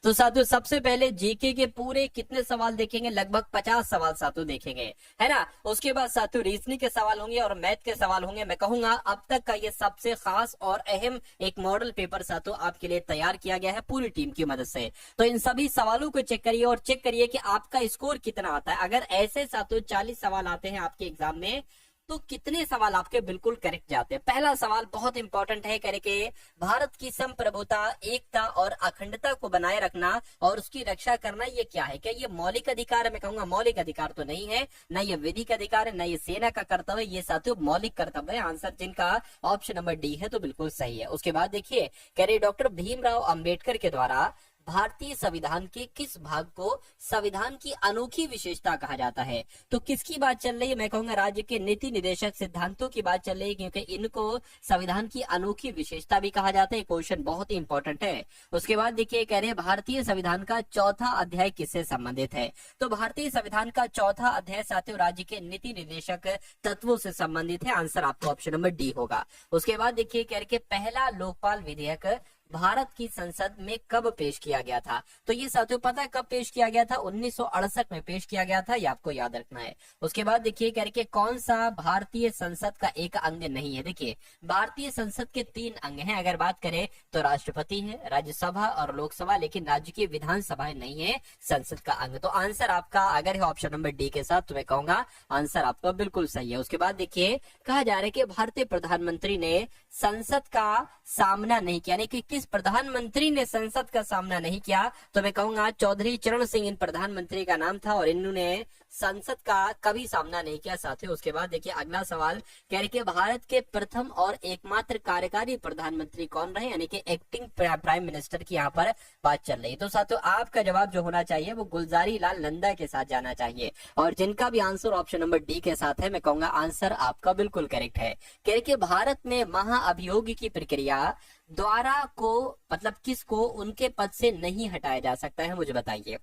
तो साथियों सबसे पहले जीके के पूरे कितने सवाल देखेंगे, लगभग 50 सवाल साथियों देखेंगे, है ना। उसके बाद साथियों रीजनिंग के सवाल होंगे और मैथ के सवाल होंगे। मैं कहूंगा अब तक का ये सबसे खास और अहम एक मॉडल पेपर साथियों आपके लिए तैयार किया गया है पूरी टीम की मदद से। तो इन सभी सवालों को चेक करिए और चेक करिए कि आपका स्कोर कितना आता है। अगर ऐसे साथियों 40 सवाल आते हैं आपके एग्जाम में तो कितने सवाल आपके बिल्कुल करेक्ट जाते हैं। पहला सवाल बहुत इंपॉर्टेंट है, करके भारत की संप्रभुता, एकता और अखंडता को बनाए रखना और उसकी रक्षा करना ये क्या है? क्या ये मौलिक अधिकार है? मैं कहूंगा मौलिक अधिकार तो नहीं है, ना ये विधिक अधिकार है, ना ये सेना का कर्तव्य, ये साथियों मौलिक कर्तव्य है। आंसर जिनका ऑप्शन नंबर डी है तो बिल्कुल सही है। उसके बाद देखिए कह रहे डॉक्टर भीमराव अंबेडकर के द्वारा भारतीय संविधान के किस भाग को संविधान की अनोखी विशेषता कहा जाता है? तो किसकी बात चल रही है? मैं कहूंगा राज्य के नीति निर्देशक सिद्धांतों की बात चल रही है, क्योंकि इनको संविधान की अनोखी विशेषता भी कहा जाता है। क्वेश्चन बहुत ही इंपॉर्टेंट है। उसके बाद देखिए कह रहे हैं भारतीय संविधान का चौथा अध्याय किससे संबंधित है? तो भारतीय संविधान का चौथा अध्याय साथियों राज्य के नीति निर्देशक तत्वों से संबंधित है। आंसर आपको ऑप्शन नंबर डी होगा। उसके बाद देखिए कह रहे पहला लोकपाल विधेयक भारत की संसद में कब पेश किया गया था? तो ये साथियों पता है कब पेश किया गया था? 1968 में पेश किया गया था, ये आपको याद रखना है। उसके बाद देखिए करके कौन सा भारतीय संसद का एक अंग नहीं है? देखिए भारतीय संसद के 3 अंग हैं। अगर बात करें तो राष्ट्रपति है, राज्यसभा और लोकसभा, लेकिन राज्य की विधानसभा नहीं है संसद का अंग। तो आंसर आपका अगर है ऑप्शन नंबर डी के साथ तो मैं कहूंगा आंसर आपका बिल्कुल सही है। उसके बाद देखिए कहा जा रहा है कि भारतीय प्रधानमंत्री ने संसद का सामना नहीं किया, यानी कि किस प्रधानमंत्री ने संसद का सामना नहीं किया? तो मैं कहूंगा चौधरी चरण सिंह इन प्रधानमंत्री का नाम था और इन्होंने संसद का कभी सामना नहीं किया साथियों। उसके बाद देखिए अगला सवाल कह रहे कि भारत के प्रथम और एकमात्र कार्यकारी प्रधानमंत्री कौन रहे? यानी कि एक्टिंग प्राइम मिनिस्टर की यहाँ पर बात चल रही। तो साथियों आपका जवाब जो होना चाहिए वो गुलजारी लाल नंदा के साथ जाना चाहिए और जिनका भी आंसर ऑप्शन नंबर डी के साथ है मैं कहूंगा आंसर आपका बिल्कुल करेक्ट है। कह रहे कि भारत में महाअभियोग की प्रक्रिया द्वारा को मतलब किसको उनके पद से नहीं हटाया जा सकता है, मुझे बताइए।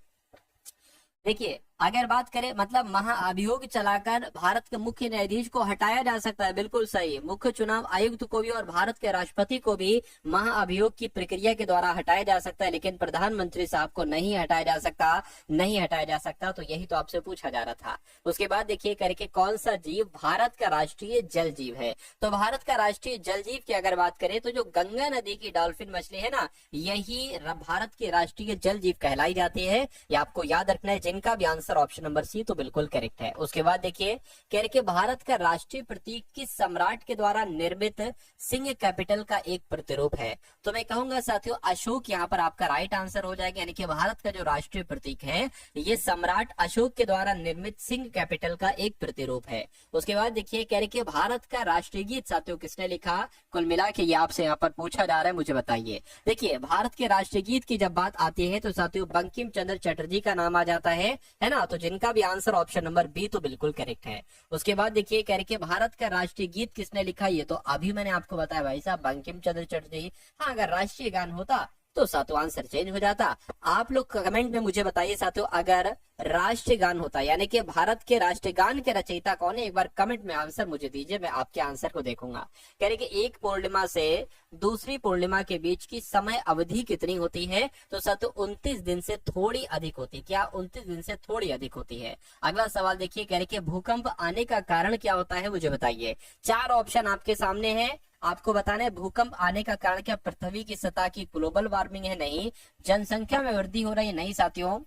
देखिए अगर बात करें मतलब महाअभियोग चलाकर भारत के मुख्य न्यायाधीश को हटाया जा सकता है, बिल्कुल सही। मुख्य चुनाव आयुक्त को भी और भारत के राष्ट्रपति को भी महाअभियोग की प्रक्रिया के द्वारा हटाया जा सकता है, लेकिन प्रधानमंत्री साहब को नहीं हटाया जा सकता, नहीं हटाया जा सकता। तो यही तो आपसे पूछा जा रहा था। उसके बाद देखिए करके कौन सा जीव भारत का राष्ट्रीय जल जीव है? तो भारत का राष्ट्रीय जल जीव की अगर बात करें तो जो गंगा नदी की डॉल्फिन मछली है ना, यही भारत की राष्ट्रीय जल जीव कहलाई जाती है। ये आपको याद रखना है। जिनका भी आंसर ऑप्शन नंबर सी तो बिल्कुल करेक्ट है। उसके बाद देखिए कह रहे कि भारत का राष्ट्रीय प्रतीक किस सम्राट के द्वारा निर्मित सिंह कैपिटल का एक प्रतिरूप है? तो मैं कहूंगा साथियों अशोक यहाँ पर आपका राइट आंसर हो जाएगा। यानी कि भारत का जो राष्ट्रीय प्रतीक है ये सम्राट अशोक के द्वारा निर्मित सिंह कैपिटल का एक प्रतिरूप है। उसके बाद देखिए कह रहे कि भारत का राष्ट्रीय गीत साथियों किसने लिखा? कुल मिला के ये आपसे यहाँ पर पूछा जा रहा है, मुझे बताइए। देखिए भारत के राष्ट्रीय गीत की जब बात आती है तो साथियों बंकिम चंद्र चटर्जी का नाम आ जाता है ना। तो जिनका भी आंसर ऑप्शन नंबर बी तो बिल्कुल करेक्ट है। उसके बाद देखिए कह रहे कि भारत का राष्ट्रीय गीत किसने लिखा? ये तो अभी मैंने आपको बताया भाई साहब बंकिम चंद्र चटर्जी। हाँ अगर राष्ट्रीय गान होता तो साथियों आंसर चेंज हो जाता। आप लोग कमेंट में मुझे बताइए साथियों अगर राष्ट्रीय गान होता यानी कि भारत के राष्ट्रीय गान के रचयिता कौन है? एक बार कमेंट में आंसर मुझे दीजिए, मैं आपके आंसर को देखूंगा। कह रहे कि एक पूर्णिमा से दूसरी पूर्णिमा के बीच की समय अवधि कितनी होती है? तो साथियों 29 दिन से थोड़ी अधिक होती है। क्या 29 दिन से थोड़ी अधिक होती है? अगला सवाल देखिए कह रहे कि भूकंप आने का कारण क्या होता है, मुझे बताइए। 4 ऑप्शन आपके सामने है, आपको बताना है भूकंप आने का कारण क्या पृथ्वी की सतह की ग्लोबल वार्मिंग है? नहीं। जनसंख्या में वृद्धि हो रही है? नहीं साथियों।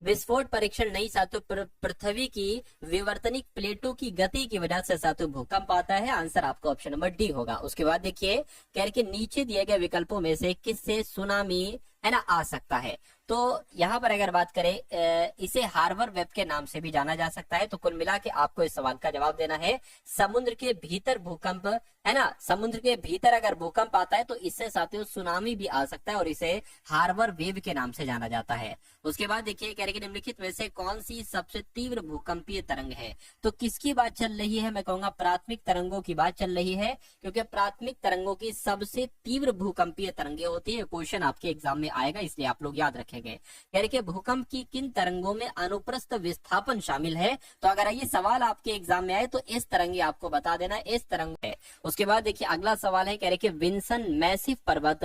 विस्फोट परीक्षण? नहीं साथियों। पृथ्वी की विवर्तनिक प्लेटों की गति की वजह से साथियों भूकंप आता है। आंसर आपका ऑप्शन नंबर डी होगा। उसके बाद देखिए कह रहे कि नीचे दिए गए विकल्पों में से किससे सुनामी है ना आ सकता है? तो यहाँ पर अगर बात करें इसे हार्बर वेब के नाम से भी जाना जा सकता है। तो कुल मिला के आपको इस सवाल का जवाब देना है समुद्र के भीतर भूकंप, है ना। समुद्र के भीतर अगर भूकंप आता है तो इससे साथियों सुनामी भी आ सकता है और इसे हार्बर वेव के नाम से जाना जाता है। उसके बाद देखिए कह रहे कि निम्नलिखित में से कौन सी सबसे तीव्र भूकंपीय तरंग है? तो किसकी बात चल रही है? मैं कहूंगा प्राथमिक तरंगों की बात चल रही है, क्योंकि प्राथमिक तरंगों की सबसे तीव्र भूकंपीय तरंगे होती है। क्वेश्चन आपके एग्जाम में आएगा, इसलिए आप लोग याद रखेंगे। कह रहे कि भूकंप की किन तरंगों में अनुप्रस्थ विस्थापन शामिल है? तो अगर ये सवाल आपके एग्जाम में आए तो इस तरंगे आपको बता देना, इस तरंग है। उसके बाद देखिए अगला सवाल है, कह रहे कि विंसन मैसिव पर्वत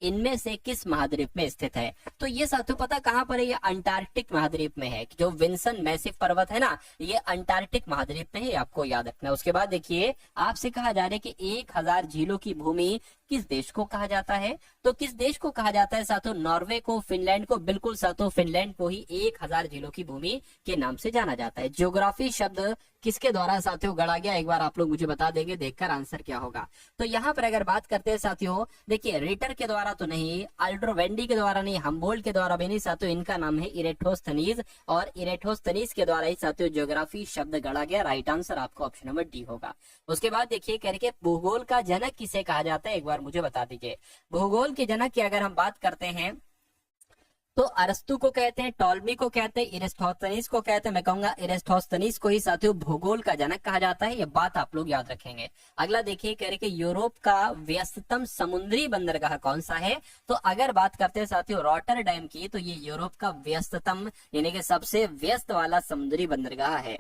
इनमें से किस महाद्वीप में स्थित है? तो ये साथियों पता कहाँ पर है? ये अंटार्कटिक महाद्वीप में है। जो विंसन मैसिव पर्वत है ना, ये अंटार्कटिक महाद्वीप में है, आपको याद रखना है। उसके बाद देखिए आपसे कहा जा रहा है कि 1000 झीलों की भूमि किस देश को कहा जाता है? तो किस देश को कहा जाता है साथियों? नॉर्वे को, फिनलैंड को। बिल्कुल साथियों, फिनलैंड को ही 1000 झीलों की भूमि के नाम से जाना जाता है। ज्योग्राफी शब्द किसके द्वारा साथियों गढ़ा गया, एक बार आप लोग मुझे बता देंगे, देखकर आंसर क्या होगा। तो यहाँ पर अगर बात करते हैं साथियों, देखिए रिटर के द्वारा तो नहीं, अल्ड्रोवेंडी के द्वारा नहीं, हम्बोल्ट के द्वारा भी नहीं साथियों, इनका नाम है इरेटोस्थनीज, और इरेटोस्थनीज के द्वारा ही साथियों ज्योग्राफी शब्द गढ़ा गया। राइट आंसर आपको ऑप्शन नंबर डी होगा। उसके बाद देखिए कह रहे भूगोल का जनक किसे कहा जाता है, एक बार मुझे बता दीजिए। भूगोल के जनक की अगर हम बात करते हैं तो अरस्तु को कहते हैं, टॉलमी को कहते हैं, इरेस्टोस्थनीज को कहते हैं। मैं कहूंगा इरेस्टोस्थनीज को ही साथियों भूगोल का जनक कहा जाता है। ये बात आप लोग याद रखेंगे। अगला देखिए कह रहे कि यूरोप का व्यस्ततम समुद्री बंदरगाह कौन सा है? तो अगर बात करते हैं साथियों रॉटरडैम की, तो ये यूरोप का व्यस्ततम यानी कि सबसे व्यस्त वाला समुद्री बंदरगाह है।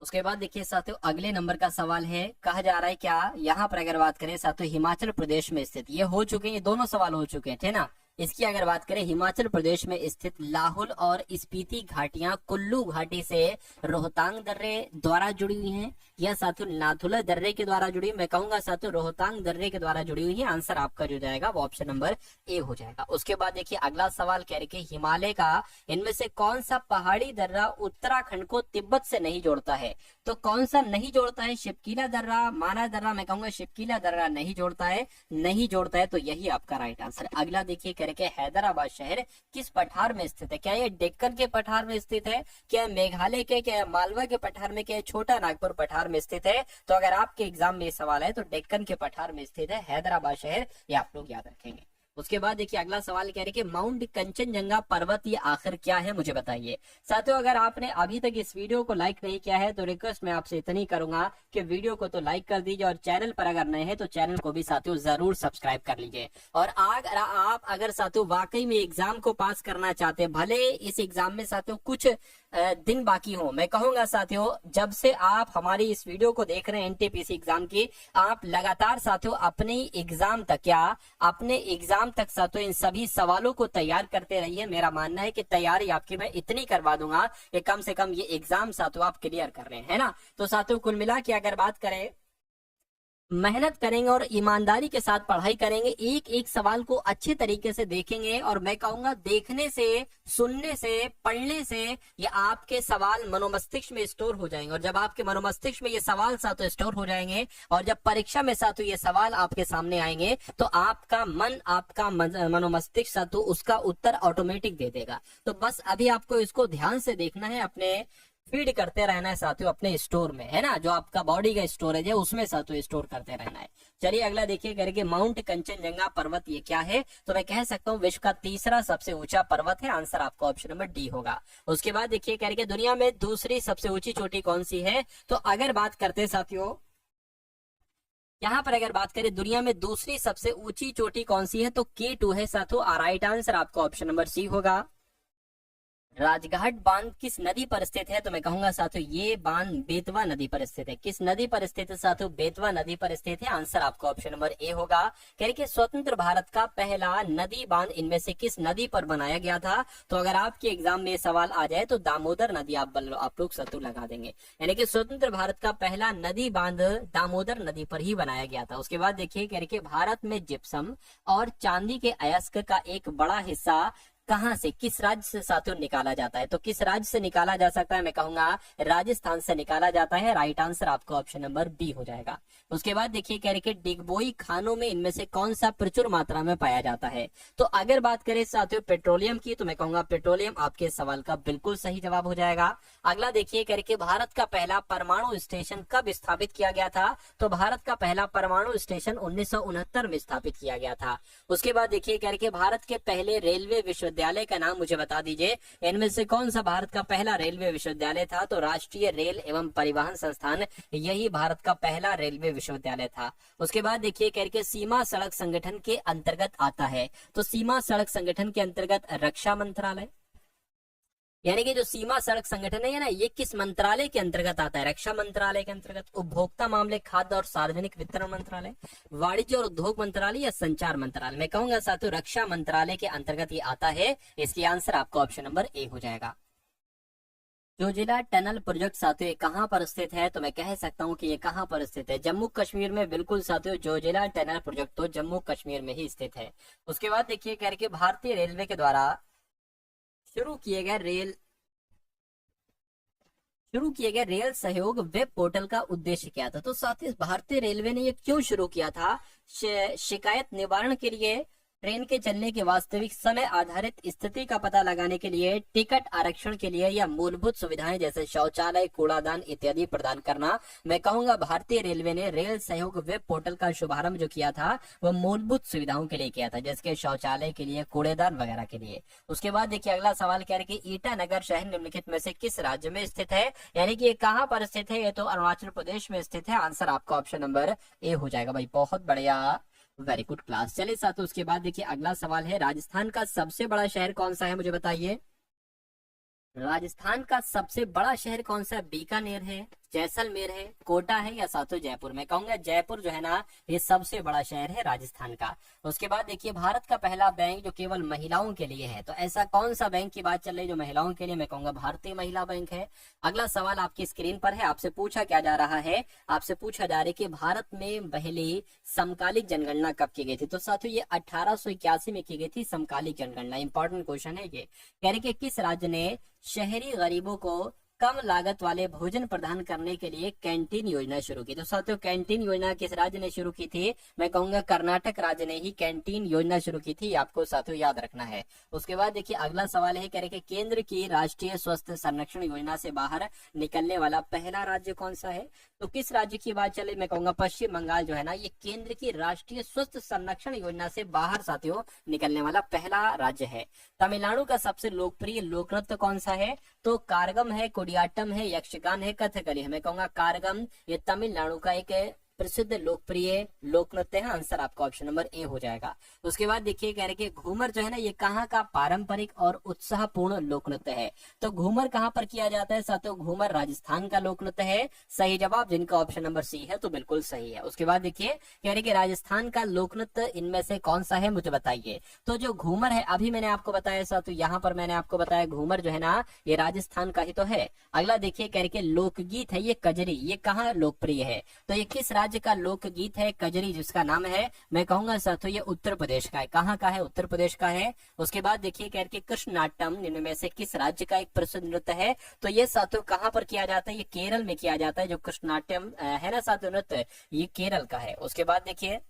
उसके बाद देखिए साथियों अगले नंबर का सवाल है, कहा जा रहा है क्या, यहाँ पर अगर बात करें साथियों हिमाचल प्रदेश में स्थित, ये हो चुके हैं, दोनों सवाल हो चुके हैं, ठीक ना। इसकी अगर बात करें हिमाचल प्रदेश में स्थित लाहौल और स्पीति घाटियां कुल्लू घाटी से रोहतांग दर्रे द्वारा जुड़ी हुई हैं, या साथियों नाथुला दर्रे के द्वारा जुड़ी? मैं कहूंगा साथियों रोहतांग दर्रे के द्वारा जुड़ी हुई है। आंसर आपका जो जाएगा वो ऑप्शन नंबर ए हो जाएगा। उसके बाद देखिए अगला सवाल कह रहे कि हिमालय का इनमें से कौन सा पहाड़ी दर्रा उत्तराखंड को तिब्बत से नहीं जोड़ता है? तो कौन सा नहीं जोड़ता है? शिवकीला दर्रा, माना दर्रा? मैं कहूंगा शिवकीला दर्रा नहीं जोड़ता है, नहीं जोड़ता है, तो यही आपका राइट आंसर। अगला देखिए करके हैदराबाद शहर किस पठार में स्थित है? क्या ये डेक्कन के पठार में स्थित है, क्या मेघालय के, क्या मालवा के पठार में, क्या छोटा नागपुर पठार में स्थित है? तो अगर आपके एग्जाम में सवाल है तो डेक्कन के पठार में स्थित है हैदराबाद शहर, ये आप लोग याद रखेंगे। उसके बाद देखिए अगला सवाल कह रहे कि माउंट कंचनजंगा पर्वत ये आखिर क्या है, मुझे बताइए। साथियों अगर आपने अभी तक इस वीडियो को लाइक नहीं किया है तो रिक्वेस्ट मैं आपसे इतनी करूंगा कि वीडियो को तो लाइक कर दीजिए, और चैनल पर अगर नए हैं तो चैनल को भी साथियों जरूर सब्सक्राइब कर लीजिए। और आप अगर साथियों वाकई में एग्जाम को पास करना चाहते हैं, भले इस एग्जाम में साथियों कुछ दिन बाकी हो, मैं कहूंगा साथियों जब से आप हमारी इस वीडियो को देख रहे हैं एनटीपीसी एग्जाम की, आप लगातार साथियों अपने एग्जाम तक साथियों इन सभी सवालों को तैयार करते रहिए। मेरा मानना है कि तैयारी आपकी मैं इतनी करवा दूंगा कि कम से कम ये एग्जाम साथियों आप क्लियर कर रहे हैं ना। तो साथियों कुल मिला के अगर बात करें, मेहनत करेंगे और ईमानदारी के साथ पढ़ाई करेंगे, एक एक सवाल को अच्छे तरीके से देखेंगे, और मैं कहूंगा देखने से, सुनने से, पढ़ने से ये आपके सवाल मनोमस्तिष्क में स्टोर हो जाएंगे, और जब आपके मनोमस्तिष्क में ये सवाल साथों स्टोर हो जाएंगे और जब परीक्षा में साथों ये सवाल आपके सामने आएंगे तो आपका मन, आपका मनोमस्तिष्क साथों उसका उत्तर ऑटोमेटिक दे देगा। तो बस अभी आपको इसको ध्यान से देखना है, अपने फीड करते रहना है साथियों अपने स्टोर में, है ना, जो आपका बॉडी का स्टोरेज है उसमें साथियों स्टोर करते रहना है। चलिए अगला देखिए करके माउंट कंचनजंगा पर्वत ये क्या है? तो मैं कह सकता हूँ विश्व का तीसरा सबसे ऊंचा पर्वत है। आंसर आपका ऑप्शन नंबर डी होगा। उसके बाद देखिए करके दुनिया में दूसरी सबसे ऊंची चोटी कौन सी है? तो अगर बात करते हैं साथियों यहाँ पर अगर बात करें दुनिया में दूसरी सबसे ऊंची चोटी कौन सी है, तो K2 है साथियों। राइट आंसर आपका ऑप्शन नंबर सी होगा। राजघाट बांध किस नदी पर स्थित है? तो मैं कहूंगा साथियों ये बांध बेतवा नदी पर स्थित है। किस नदी पर स्थित है साथियों? बेतवा नदी पर स्थित है। आंसर आपका ऑप्शन नंबर ए होगा। कह रहे कि स्वतंत्र भारत का पहला नदी बांध इनमें से किस नदी पर बनाया गया था? तो अगर आपके एग्जाम में सवाल आ जाए तो दामोदर नदी आप लोग साथियों लगा देंगे, यानी कि स्वतंत्र भारत का पहला नदी बांध दामोदर नदी पर ही बनाया गया था। उसके बाद देखिए कह रहे कि भारत में जिप्सम और चांदी के अयस्क का एक बड़ा हिस्सा कहां से, किस राज्य से साथियों निकाला जाता है? तो किस राज्य से निकाला जा सकता है? मैं कहूंगा राजस्थान से निकाला जाता है। राइट आंसर आपका ऑप्शन नंबर बी हो जाएगा। उसके बाद देखिए कह रहे कि डिगबोई खानों में इनमें से कौन सा प्रचुर मात्रा में पाया जाता है? तो अगर बात करें साथियों पेट्रोलियम की, तो मैं कहूंगा पेट्रोलियम आपके सवाल का बिल्कुल सही जवाब हो जाएगा। अगला देखिए कह रहे कि भारत का पहला परमाणु स्टेशन कब स्थापित किया गया था? तो भारत का पहला परमाणु स्टेशन 1969 में स्थापित किया गया था। उसके बाद देखिए कह रहे कि भारत के पहले रेलवे विश्वविद्यालय का नाम मुझे बता दीजिए। इनमें से कौन सा भारत का पहला रेलवे विश्वविद्यालय था? तो राष्ट्रीय रेल एवं परिवहन संस्थान, यही भारत का पहला रेलवे विश्वविद्यालय था। उसके बाद देखिए करके सीमा सड़क संगठन के अंतर्गत आता है, तो सीमा सड़क संगठन के अंतर्गत रक्षा मंत्रालय, यानी कि जो सीमा सड़क संगठन है ना, ये किस मंत्रालय के अंतर्गत आता है? रक्षा मंत्रालय के अंतर्गत, उपभोक्ता मामले, खाद्य और सार्वजनिक वितरण मंत्रालय, वाणिज्य और उद्योग मंत्रालय या संचार मंत्रालय? मैं कहूंगा साथियों रक्षा मंत्रालय के अंतर्गत ये आता है। इसकी आंसर आपका ऑप्शन नंबर ए हो जाएगा। जोजिला टनल प्रोजेक्ट साथियों कहां पर स्थित है? तो मैं कह सकता हूं कि ये कहां पर स्थित है? जम्मू कश्मीर में। बिल्कुल साथियों, जोजिला टनल प्रोजेक्ट तो जम्मू कश्मीर में ही स्थित है। उसके बाद देखिए कह रहे कि भारतीय रेलवे के द्वारा शुरू किए गए रेल सहयोग वेब पोर्टल का उद्देश्य क्या था? तो साथियों भारतीय रेलवे ने ये क्यों शुरू किया था? शिकायत निवारण के लिए, ट्रेन के चलने के वास्तविक समय आधारित स्थिति का पता लगाने के लिए, टिकट आरक्षण के लिए, या मूलभूत सुविधाएं जैसे शौचालय, कूड़ादान इत्यादि प्रदान करना? मैं कहूंगा भारतीय रेलवे ने रेल सहयोग वेब पोर्टल का शुभारंभ जो किया था वो मूलभूत सुविधाओं के लिए किया था, जैसे शौचालय के लिए, कूड़ेदान वगैरह के लिए। उसके बाद देखिए अगला सवाल कह रहे कि ईटानगर शहर निम्नलिखित में से किस राज्य में स्थित है? यानी कि ये कहां पर स्थित है? ये तो अरुणाचल प्रदेश में स्थित है। आंसर आपका ऑप्शन नंबर ए हो जाएगा भाई। बहुत बढ़िया, वेरी गुड क्लास। चलिए साथ उसके बाद देखिए अगला सवाल है, राजस्थान का सबसे बड़ा शहर कौन सा है? मुझे बताइए, राजस्थान का सबसे बड़ा शहर कौन सा है? बीकानेर है, जैसलमेर है, कोटा है, या साथों जयपुर? मैं कहूंगा जयपुर जो है ना ये सबसे बड़ा शहर है राजस्थान का। उसके बाद देखिए भारत का पहला बैंक जो केवल महिलाओं के लिए है, तो ऐसा कौन सा बैंक की बात चल रही है जो महिलाओं के लिए? मैं कहूंगा भारतीय महिला बैंक है। अगला सवाल आपकी स्क्रीन पर है, आपसे पूछा क्या जा रहा है? आपसे पूछा जा रहा है कि भारत में पहली समकालिक जनगणना कब की गई थी? तो साथियों ये 1881 में की गई थी समकालिक जनगणना। इंपॉर्टेंट क्वेश्चन है ये। कह रहे कि किस राज्य ने शहरी गरीबों को कम लागत वाले भोजन प्रदान करने के लिए कैंटीन योजना शुरू की? तो साथियों कैंटीन योजना किस राज्य ने शुरू की थी? मैं कहूंगा कर्नाटक राज्य ने ही कैंटीन योजना शुरू की थी। आपको साथियों याद रखना है। उसके बाद देखिए अगला सवाल है, कह रहे कि केंद्र की राष्ट्रीय स्वास्थ्य संरक्षण योजना से बाहर निकलने वाला पहला राज्य कौन सा है? तो किस राज्य की बात चले? मैं कहूंगा पश्चिम बंगाल जो है ना ये केंद्र की राष्ट्रीय स्वास्थ्य संरक्षण योजना से बाहर साथियों निकलने वाला पहला राज्य है। तमिलनाडु का सबसे लोकप्रिय लोक नृत्य कौन सा है? तो कारगम है, कुडियाट्टम है, यक्षगान है, कथकली है? मैं कहूंगा कारगम ये तमिलनाडु का एक प्रसिद्ध लोकप्रिय लोक नृत्य है। आंसर आपका ऑप्शन नंबर ए हो जाएगा। उसके बाद देखिए कह रहे कि घूमर जो है ना ये कहाँ का पारंपरिक और उत्साहपूर्ण लोक नृत्य है? तो घूमर कहाँ पर किया जाता है साथियों? घूमर राजस्थान का लोक नृत्य है। सही जवाब जिनका ऑप्शन नंबर सी है तो बिल्कुल सही है। उसके बाद देखिए कह रहे कि राजस्थान का लोक नृत्य इनमें से कौन सा है? मुझे बताइए। तो जो घूमर है अभी मैंने आपको बताया साथियों, यहाँ पर मैंने आपको बताया घूमर जो है ना ये राजस्थान का ही तो है। अगला देखिए कह रहे कि लोकगीत है ये कजरी, ये कहाँ लोकप्रिय है? तो ये किस राज्य का लोकगीत है कजरी जिसका नाम है? मैं कहूंगा साथियों ये उत्तर प्रदेश का है। कहाँ का है? उत्तर प्रदेश का है। उसके बाद देखिए कह रहे कि कृष्णनाट्यम इनमें से किस राज्य का एक प्रसिद्ध नृत्य है? तो ये साथियों कहाँ पर किया जाता है? ये केरल में किया जाता है। जो कृष्णनाट्यम है ना साथियों नृत्य, ये केरल का है। उसके बाद देखिए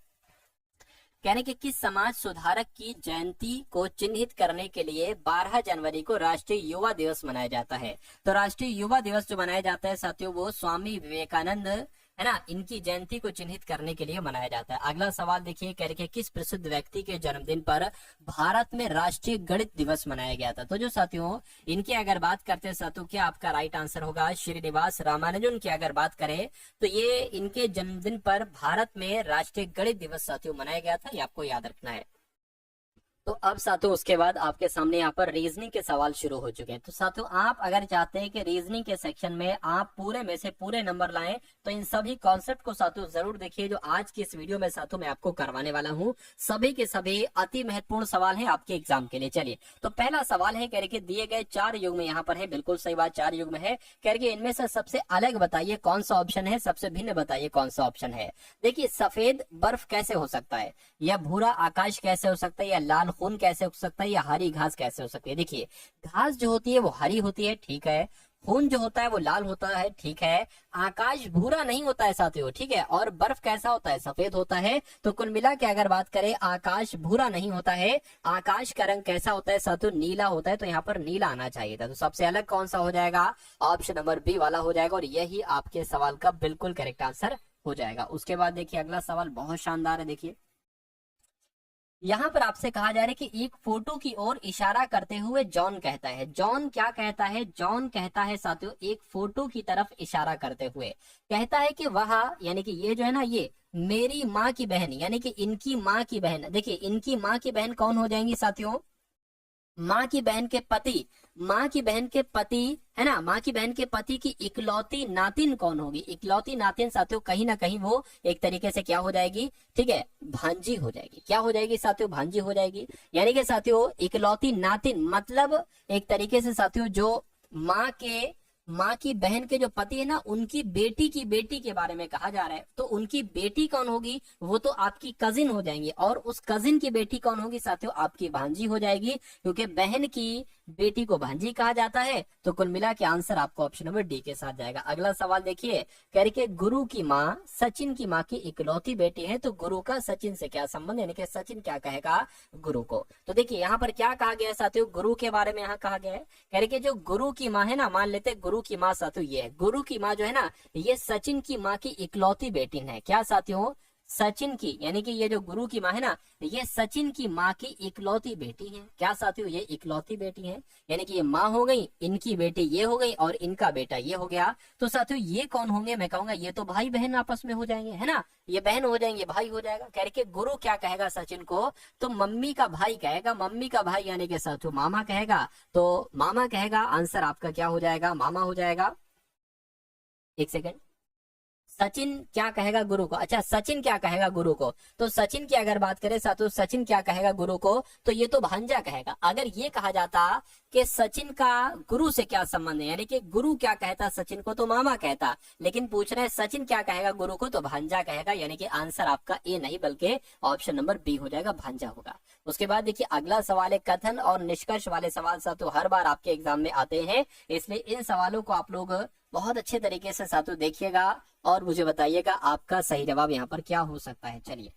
कहने कि किस समाज सुधारक की जयंती को चिन्हित करने के लिए 12 जनवरी को राष्ट्रीय युवा दिवस मनाया जाता है? तो राष्ट्रीय युवा दिवस जो मनाया जाता है साथियों वो स्वामी विवेकानंद है ना इनकी जयंती को चिन्हित करने के लिए मनाया जाता है। अगला सवाल देखिए कह रहे किस प्रसिद्ध व्यक्ति के जन्मदिन पर भारत में राष्ट्रीय गणित दिवस मनाया गया था? तो जो साथियों इनकी अगर बात करते हैं साथियों क्या आपका राइट आंसर होगा श्रीनिवास रामानुजन की अगर बात करें तो ये इनके जन्मदिन पर भारत में राष्ट्रीय गणित दिवस साथियों मनाया गया था। ये आपको याद रखना है। तो अब साथियों उसके बाद आपके सामने यहाँ पर रीजनिंग के सवाल शुरू हो चुके हैं। तो साथियों आप अगर चाहते हैं कि रीजनिंग के सेक्शन में आप पूरे में से पूरे नंबर लाएं तो इन सभी कॉन्सेप्ट को साथियों जरूर देखिए जो आज की इस वीडियो में साथियों मैं आपको करवाने वाला हूँ। सभी के सभी अति महत्वपूर्ण सवाल है आपके एग्जाम के लिए। चलिए तो पहला सवाल है कह रहे कि दिए गए 4 युग्म यहाँ पर है, बिल्कुल सही बात 4 युग्म है। कह रहे इनमें से सबसे अलग बताइए कौन सा ऑप्शन है, सबसे भिन्न बताइए कौन सा ऑप्शन है। देखिए सफेद बर्फ कैसे हो सकता है, या भूरा आकाश कैसे हो सकता है, या लाल खून कैसे हो सकता है, या हरी घास कैसे हो सकती है। देखिए घास जो होती है वो हरी होती है, ठीक है। खून जो होता है वो लाल होता है, ठीक है। आकाश भूरा नहीं होता है साथियों, ठीक है। और बर्फ कैसा होता है, सफेद होता है। तो कुल मिला के अगर बात करें आकाश भूरा नहीं होता है, आकाश का रंग कैसा होता है साथियों, नीला होता है। तो यहाँ पर नीला आना चाहिए था। तो सबसे अलग कौन सा हो जाएगा, ऑप्शन नंबर बी वाला हो जाएगा और यही आपके सवाल का बिल्कुल करेक्ट आंसर हो जाएगा। उसके बाद देखिए अगला सवाल बहुत शानदार है। देखिए यहाँ पर आपसे कहा जा रहा है कि एक फोटो की ओर इशारा करते हुए जॉन कहता है, जॉन क्या कहता है, जॉन कहता है साथियों एक फोटो की तरफ इशारा करते हुए कहता है कि वह यानी कि ये जो है ना ये मेरी माँ की बहन यानी कि इनकी माँ की बहन। देखिए इनकी माँ की बहन कौन हो जाएंगी साथियों, माँ की बहन के पति, माँ की बहन के पति है ना, माँ की बहन के पति की इकलौती नातिन कौन होगी? इकलौती नातिन साथियों कहीं ना कहीं वो एक तरीके से क्या हो जाएगी, ठीक है, भांजी हो जाएगी। क्या हो जाएगी साथियों? भांजी हो जाएगी। यानी कि साथियों इकलौती नातिन मतलब एक तरीके से साथियों जो माँ की बहन के जो पति है ना, उनकी बेटी की बेटी के बारे में कहा जा रहा है। तो उनकी बेटी कौन होगी? वो तो आपकी कजिन हो जाएंगी, और उस कजिन की बेटी कौन होगी साथियों? आपकी भांजी हो जाएगी, क्योंकि बहन की बेटी को भांजी कहा जाता है। तो कुल मिला के आंसर आपको ऑप्शन नंबर डी के साथ जाएगा। अगला सवाल देखिए, कह रही कि गुरु की माँ सचिन की माँ की इकलौती बेटी है, तो गुरु का सचिन से क्या संबंध, यानी कि सचिन क्या कहेगा गुरु को? तो देखिए यहाँ पर क्या कहा गया है साथियों, गुरु के बारे में यहाँ कहा गया है। कह रहे कि जो गुरु की माँ है ना, मान लेते गुरु की माँ साथियों ये है, गुरु की माँ जो है ना, ये सचिन की माँ की इकलौती बेटी है। क्या साथियों? सचिन की, यानी कि ये जो गुरु की माँ है ना, ये सचिन की माँ की इकलौती बेटी है। क्या साथियों? ये इकलौती बेटी है, यानी कि ये माँ हो गई, इनकी बेटी ये हो गई, और इनका बेटा ये हो गया। तो साथियों ये कौन होंगे? मैं कहूंगा ये तो भाई बहन आपस में हो जाएंगे, है ना, ये बहन हो जाएंगे, भाई हो जाएगा। कह रहे कि गुरु क्या कहेगा सचिन को? तो मम्मी का भाई कहेगा, मम्मी का भाई यानी कि साथियों मामा कहेगा। तो मामा कहेगा, आंसर आपका क्या हो जाएगा? मामा हो जाएगा। एक सेकेंड, सचिन क्या कहेगा गुरु को? अच्छा, सचिन क्या कहेगा गुरु को? तो सचिन की अगर बात करें साथियों, सचिन क्या कहेगा गुरु को? तो ये तो भांजा कहेगा। अगर ये कहा जाता कि सचिन का गुरु से क्या संबंध है, यानी कि गुरु क्या कहता सचिन को, तो मामा कहता, लेकिन पूछ रहे हैं सचिन क्या कहेगा गुरु को, तो भांजा कहेगा। यानी कि आंसर आपका ए नहीं बल्कि ऑप्शन नंबर बी हो जाएगा, भांजा होगा। उसके बाद देखिए अगला सवाल है, कथन और निष्कर्ष वाले सवाल साथियों हर बार आपके एग्जाम में आते हैं, इसलिए इन सवालों को आप लोग बहुत अच्छे तरीके से साथियों देखिएगा और मुझे बताइएगा आपका सही जवाब यहाँ पर क्या हो सकता है। चलिए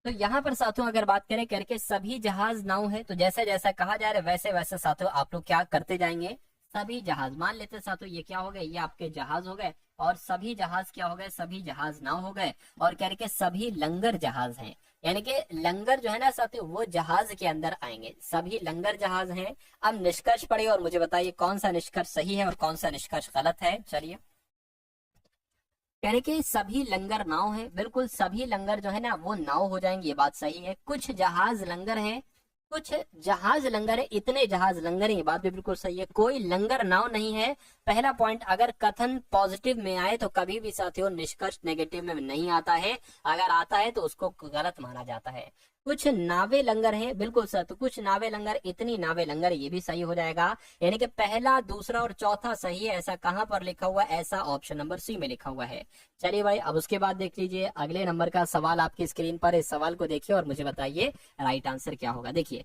तो यहाँ पर साथियों अगर बात करें करके सभी जहाज नाव है, तो जैसे जैसा कहा जा रहा है वैसे वैसे साथियों आप लोग क्या करते जाएंगे, सभी जहाज मान लेते हैं साथियों। ये क्या हो गए? ये आपके जहाज हो गए, और सभी जहाज क्या हो गए? सभी जहाज नाव हो गए। और कह रहे कि सभी लंगर जहाज हैं, यानी कि लंगर जो है ना साथियों वो जहाज के अंदर आएंगे, सभी लंगर जहाज हैं। अब निष्कर्ष पढ़िए और मुझे बताइए कौन सा निष्कर्ष सही है और कौन सा निष्कर्ष गलत है। चलिए, कह रहे कि सभी लंगर नाव है, बिल्कुल सभी लंगर जो है ना वो नाव हो जाएंगे, ये बात सही है। कुछ जहाज लंगर है, कुछ जहाज लंगर है, इतने जहाज लंगर है, ये बात भी बिल्कुल सही है। कोई लंगर नाव नहीं है। पहला पॉइंट, अगर कथन पॉजिटिव में आए तो कभी भी साथियों निष्कर्ष नेगेटिव में नहीं आता है, अगर आता है तो उसको गलत माना जाता है। कुछ नावे लंगर है, बिल्कुल सर, कुछ नावे लंगर, इतनी नावे लंगर, ये भी सही हो जाएगा। यानी कि पहला, दूसरा और चौथा सही है। ऐसा कहां पर लिखा हुआ है? ऐसा ऑप्शन नंबर सी में लिखा हुआ है। चलिए भाई, अब उसके बाद देख लीजिए अगले नंबर का सवाल आपकी स्क्रीन पर, इस सवाल को देखिए और मुझे बताइए राइट आंसर क्या होगा। देखिए,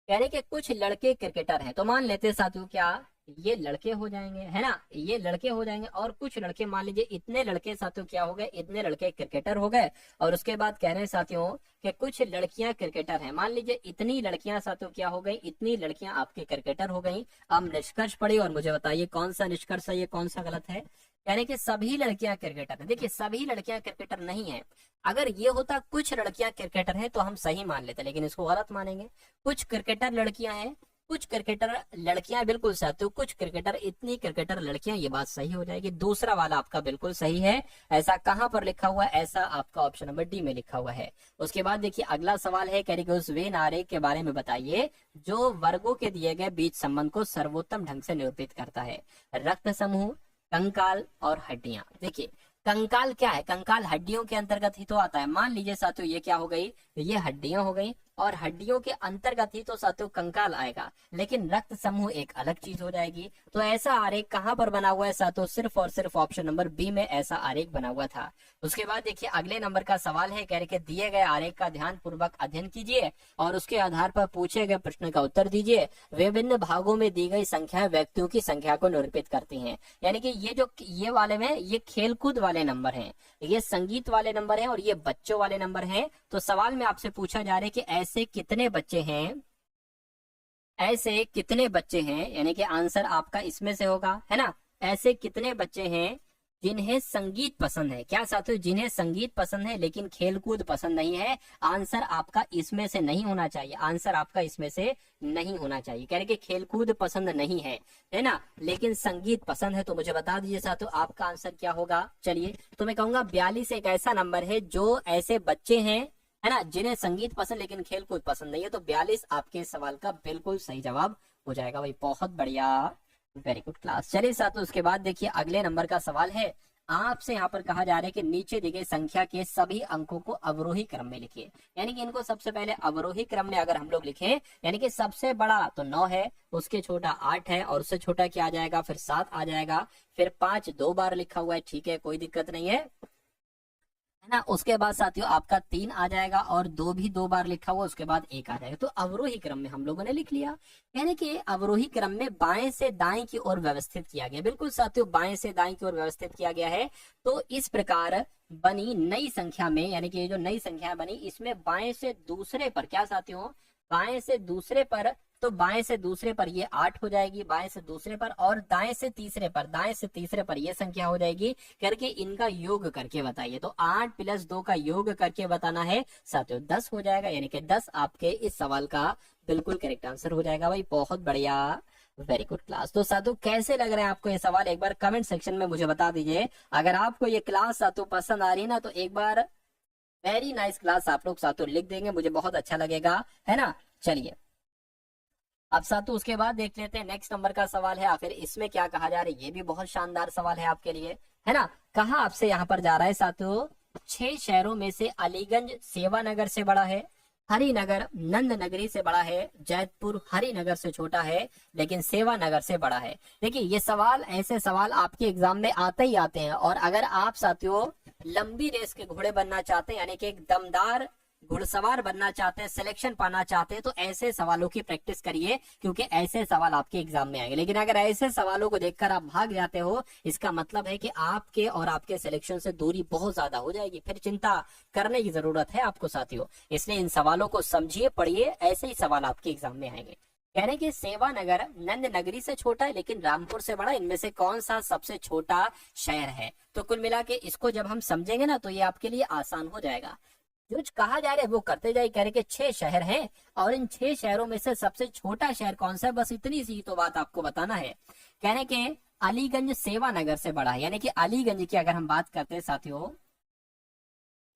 कह रहे कि कुछ लड़के क्रिकेटर हैं, तो मान लेते हैं साथियों क्या ये लड़के हो जाएंगे, है ना, ये लड़के हो जाएंगे। और कुछ लड़के, मान लीजिए इतने लड़के साथियों क्या हो गए? इतने लड़के क्रिकेटर हो गए। और उसके बाद कह रहे हैं साथियों कि कुछ लड़कियां क्रिकेटर हैं, मान लीजिए इतनी लड़कियां साथियों क्या हो गई? इतनी लड़कियां आपके क्रिकेटर हो गई। अब निष्कर्ष पढ़िए और मुझे बताइए कौन सा निष्कर्ष सही है कौन सा गलत है। यानी कि सभी लड़कियां क्रिकेटर है। देखिए, सभी लड़कियां क्रिकेटर नहीं है। अगर ये होता कुछ लड़कियां क्रिकेटर है तो हम सही मान लेते, लेकिन इसको गलत मानेंगे। कुछ क्रिकेटर लड़कियां हैं, कुछ क्रिकेटर लड़कियां, बिल्कुल साथियों कुछ क्रिकेटर, इतनी क्रिकेटर लड़कियां, ये बात सही हो जाएगी। दूसरा वाला आपका बिल्कुल सही है। ऐसा कहां पर लिखा हुआ है? ऐसा आपका ऑप्शन नंबर डी में लिखा हुआ है। उसके बाद देखिए अगला सवाल है, कह रही कि उस वेन आरेख के बारे में बताइए जो वर्गों के दिए गए बीच संबंध को सर्वोत्तम ढंग से निरूपित करता है। रक्त समूह, कंकाल और हड्डियां। देखिए, कंकाल क्या है? कंकाल हड्डियों के अंतर्गत ही तो आता है। मान लीजिए साथियों ये क्या हो गई? ये हड्डियां हो गई, और हड्डियों के अंतर्गत ही तो साथियों कंकाल आएगा, लेकिन रक्त समूह एक अलग चीज हो जाएगी। तो ऐसा आरेख कहां पर बना हुआ है साथियों? सिर्फ और सिर्फ ऑप्शन नंबर बी में ऐसा आरेख बना हुआ था। उसके बाद देखिए अगले नंबर का सवाल है, कह रहे कि दिए गए आरेख का ध्यान पूर्वक अध्ययन कीजिए और उसके आधार पर पूछे गए प्रश्न का उत्तर दीजिए। विभिन्न भागों में दी गई संख्या व्यक्तियों की संख्या को निरूपित करती है। यानी कि ये जो ये वाले में ये खेलकूद वाले नंबर हैं, ये संगीत वाले नंबर हैं और ये बच्चों वाले नंबर हैं। तो सवाल में आपसे पूछा जा रहा है कि ऐसे कितने बच्चे हैं, ऐसे कितने बच्चे हैं, यानी कि आंसर आपका इसमें से होगा, है ना। ऐसे कितने बच्चे हैं जिन्हें संगीत पसंद है। क्या साथियों, जिन्हें संगीत पसंद है लेकिन खेलकूद पसंद नहीं है। आंसर आपका इसमें से नहीं होना चाहिए, आंसर आपका इसमें से नहीं होना चाहिए। कह रहे कि खेलकूद पसंद नहीं है ना, लेकिन संगीत पसंद है। तो मुझे बता दीजिए साथियों आपका आंसर क्या होगा। चलिए, तो मैं कहूंगा 42 एक ऐसा नंबर है जो ऐसे बच्चे हैं, है ना, जिन्हें संगीत पसंद लेकिन खेलकूद पसंद नहीं है। तो 42 आपके सवाल का बिल्कुल सही जवाब हो जाएगा भाई। बहुत बढ़िया, वेरी गुड क्लास। चलिए साथियों, उसके बाद देखिए अगले नंबर का सवाल है। आपसे यहाँ पर कहा जा रहा है कि नीचे दी गई संख्या के सभी अंकों को अवरोही क्रम में लिखिए। यानी कि इनको सबसे पहले अवरोही क्रम में अगर हम लोग लिखें, यानी कि सबसे बड़ा तो 9 है, उसके छोटा 8 है, और उससे छोटा क्या आ जाएगा, फिर 7 आ जाएगा, फिर 5 2 बार लिखा हुआ है, ठीक है, कोई दिक्कत नहीं है ना। उसके बाद साथियों आपका 3 आ जाएगा, और 2 भी 2 बार लिखा हुआ, उसके बाद 1 आ जाएगा। तो अवरोही क्रम में हम लोगों ने लिख लिया। यानी कि अवरोही क्रम में बाएं से दाएं की ओर व्यवस्थित किया गया। बिल्कुल साथियों, बाएं से दाएं की ओर व्यवस्थित किया गया है। तो इस प्रकार बनी नई संख्या में, यानी कि ये जो नई संख्या बनी, इसमें बाएं से दूसरे पर, क्या साथियों, बाएं से दूसरे पर, तो बाएं से दूसरे पर ये 8 हो जाएगी, बाएं से दूसरे पर, और दाएं से तीसरे पर, दाएं से तीसरे पर ये संख्या हो जाएगी। करके इनका योग करके बताइए। तो 8 + 2 का योग करके बताना है साथियों, 10 हो जाएगा। यानी कि 10 आपके इस सवाल का बिल्कुल करेक्ट आंसर हो जाएगा भाई। बहुत बढ़िया, वेरी गुड क्लास। तो साथियों कैसे लग रहे हैं आपको ये सवाल, एक बार कमेंट सेक्शन में मुझे बता दीजिए। अगर आपको ये क्लास साथियों पसंद आ रही है ना, तो एक बार वेरी नाइस क्लास आप लोग साथियों लिख देंगे, मुझे बहुत अच्छा लगेगा, है ना। चलिए, अब साथियों उसके बाद देख लेते हैं नेक्स्ट नंबर का सवाल है। आखिर इसमें क्या कहा जा रहा है, ये भी बहुत शानदार सवाल है आपके लिए, है ना। कहा आपसे यहाँ पर जा रहा है साथियों, 6 शहरों में से अलीगंज सेवानगर से बड़ा है, हरिनगर नंद नगरी से बड़ा है, जैतपुर हरिनगर से छोटा है, लेकिन सेवानगर से बड़ा है। देखिए ये सवाल, ऐसे सवाल आपके एग्जाम में आते ही आते हैं। और अगर आप साथियों लंबी रेस के घोड़े बनना चाहते हैं, यानी कि एक दमदार घुड़सवार बनना चाहते हैं, सिलेक्शन पाना चाहते हैं, तो ऐसे सवालों की प्रैक्टिस करिए, क्योंकि ऐसे सवाल आपके एग्जाम में आएंगे। लेकिन अगर ऐसे सवालों को देखकर आप भाग जाते हो, इसका मतलब है कि आपके और आपके सिलेक्शन से दूरी बहुत ज्यादा हो जाएगी, फिर चिंता करने की जरूरत है आपको साथियों। इसलिए इन सवालों को समझिए, पढ़िए, ऐसे ही सवाल आपके एग्जाम में आएंगे। कह रहे कि सेवानगर नंद नगरी से छोटा है लेकिन रामपुर से बड़ा, इनमें से कौन सा सबसे छोटा शहर है। तो कुल मिला के इसको जब हम समझेंगे ना, तो ये आपके लिए आसान हो जाएगा। जो कहा जा रहा है वो करते जाए। कह रहे कि 6 शहर हैं, और इन 6 शहरों में से सबसे छोटा शहर कौन सा है, बस इतनी सी तो बात आपको बताना है। कह रहे कि अलीगंज सेवानगर से बड़ा है। यानी कि अलीगंज की अगर हम बात करते हैं साथियों,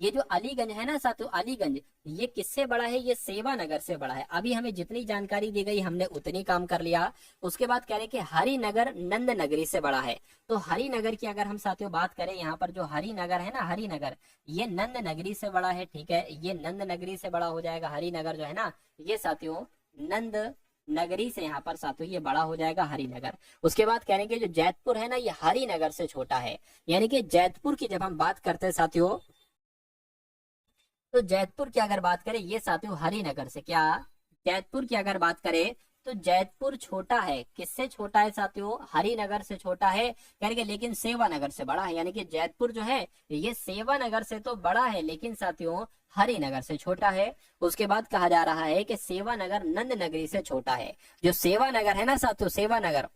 ये जो अलीगंज है ना साथियों, अलीगंज ये किससे बड़ा है, ये सेवानगर से बड़ा है। अभी हमें जितनी जानकारी दी गई हमने उतनी काम कर लिया। उसके बाद कह रहे कि हरिनगर नंद नगरी से बड़ा है। तो हरिनगर की अगर हम साथियों बात करें, यहाँ पर जो हरिनगर है ना, हरिनगर ये नंद नगरी से बड़ा है, ठीक है, ये नंद नगरी से बड़ा हो जाएगा। हरिनगर जो है ना, ये साथियों नंद नगरी से यहाँ पर साथियों ये बड़ा हो जाएगा, हरिनगर। उसके बाद कह रहे कि जो जैतपुर है ना, ये हरिनगर से छोटा है। यानी कि जैतपुर की जब हम बात करते हैं साथियों, तो जैतपुर की अगर बात करें, ये साथियों हरिनगर से, क्या जैतपुर की अगर बात करें, तो जैतपुर छोटा है। किससे छोटा है साथियों, हरिनगर से छोटा है। करेंगे लेकिन सेवानगर से बड़ा है। यानी कि जैतपुर जो है ये सेवानगर से तो बड़ा है, लेकिन साथियों हरिनगर से छोटा है। उसके बाद कहा जा रहा है कि सेवानगर नंद नगरी से छोटा है। जो सेवानगर है ना साथियों, सेवानगर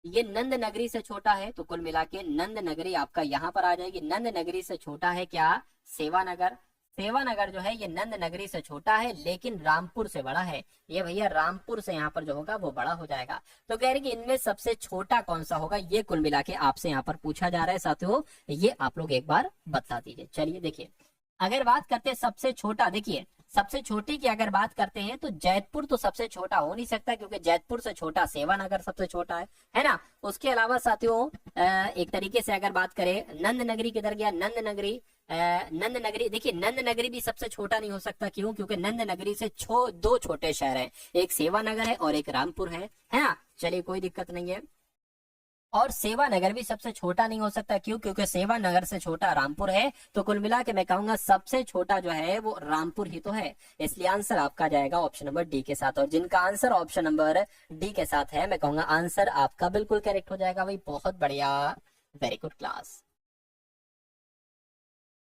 ये नंद नगरी से छोटा है। तो कुल मिला के नंद नगरी आपका यहाँ पर आ जाएगी। नंद नगरी से छोटा है क्या, सेवानगर। सेवानगर जो है ये नंद नगरी से छोटा है, लेकिन रामपुर से बड़ा है। ये भैया रामपुर से यहाँ पर जो होगा वो बड़ा हो जाएगा। तो कह रहे कि इनमें सबसे छोटा कौन सा होगा, ये कुल मिला के आपसे यहाँ पर पूछा जा रहा है साथियों, ये आप लोग एक बार बता दीजिए। चलिए देखिए, अगर बात करते हैं सबसे छोटा, देखिए सबसे छोटी की अगर बात करते हैं, तो जैतपुर तो सबसे छोटा हो नहीं सकता, क्योंकि जैतपुर से छोटा सेवानगर सबसे छोटा है ना। उसके अलावा साथियों एक तरीके से अगर बात करें, नंद नगरी किधर गया, नंद नगरी नंद नगरी, देखिए नंद नगरी भी सबसे छोटा नहीं हो सकता। क्यों, क्योंकि नंद नगरी से 2 छोटे शहर हैं, एक सेवानगर है और एक रामपुर है ना। चलिए कोई दिक्कत नहीं है। और सेवानगर भी सबसे छोटा नहीं हो सकता। क्यों, क्योंकि सेवानगर से छोटा रामपुर है। तो कुल मिला के मैं कहूंगा सबसे छोटा जो है वो रामपुर ही तो है। इसलिए आंसर आपका जाएगा ऑप्शन नंबर डी के साथ। और जिनका आंसर ऑप्शन नंबर डी के साथ है, मैं कहूंगा आंसर आपका बिल्कुल करेक्ट हो जाएगा भाई। बहुत बढ़िया, वेरी गुड क्लास।